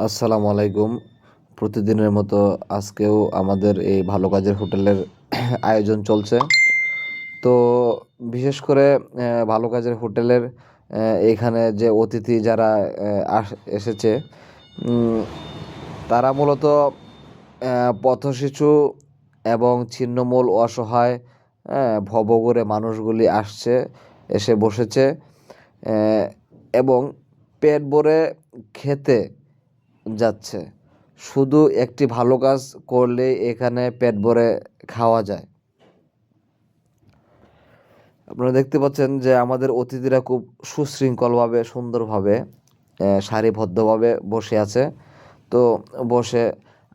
আসসালামু আলাইকুম। প্রতিদিনের মতো আজকেও আমাদের এই ভালো কাজের হোটেলের আয়োজন চলছে। তো বিশেষ করে ভালো কাজের হোটেলের এখানে যে অতিথি যারা এসেছে, উম তারা মূলত পথশিশু এবং ছিন্নমূল অসহায় ভবঘুরে মানুষগুলি আসছে, এসে বসেছে অ্যা এবং পেট ভরে খেতে যাচ্ছে। শুধু একটি ভালো কাজ করলেই এখানে পেট ভরে খাওয়া যায়। আপনারা দেখতে পাচ্ছেন যে আমাদের অতিথিরা খুব সুশৃঙ্খলভাবে, সুন্দরভাবে, সারিবদ্ধভাবে বসে আছে। তো বসে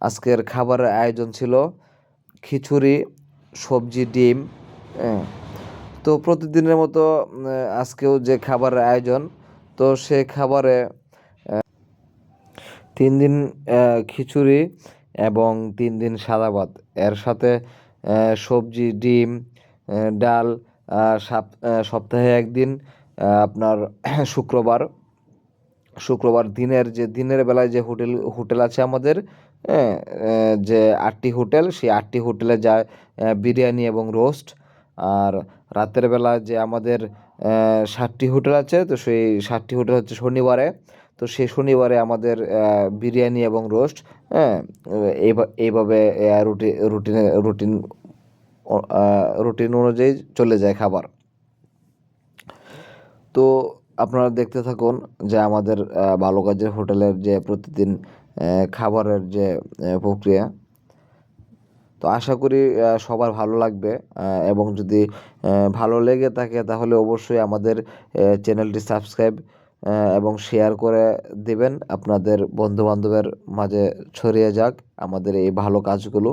আজকের খাবারের আয়োজন ছিল খিচুড়ি, সবজি, ডিম, হ্যাঁ? তো প্রতিদিনের মতো আজকেও যে খাবারের আয়োজন, তো সে খাবারে ৩ দিন খিচুড়ি এবং ৩ দিন সাদা ভাত। এর সাথে সবজি, ডিম, ডাল, সপ্তাহে ১ দিন আপনার শুক্রবার, দিনের বেলায় যে হোটেল আছে আমাদের, হ্যাঁ? যে ৮ টি হোটেল, সেই ৮ টি হোটেলে যায় বিরিয়ানি এবং রোস্ট। আর রাতের বেলা যে আমাদের ৭ টি হোটেল আছে, তো সেই ৭ টি হোটেল হচ্ছে শনিবারে। তো সেই শনিবারে আমাদের বিরিয়ানি এবং রোস্ট, হ্যাঁ? এইভাবে অ আ রুটিন অনুযায়ী চলে যায় খাবার। তো আপনারা দেখতে থাকুন যে আমাদের ভালো কাজের হোটেলের যে প্রতিদিন খাবারের যে প্রক্রিয়া। তো আশা করি সবার ভালো লাগবে, এবং যদি ভালো লেগে থাকে তাহলে অবশ্যই আমাদের চ্যানেলটি সাবস্ক্রাইব এবং শেয়ার করে দিবেন। আপনাদের বন্ধু-বান্ধবের মাঝে ছড়িয়ে যাক আমাদের এই ভালো কাজগুলো।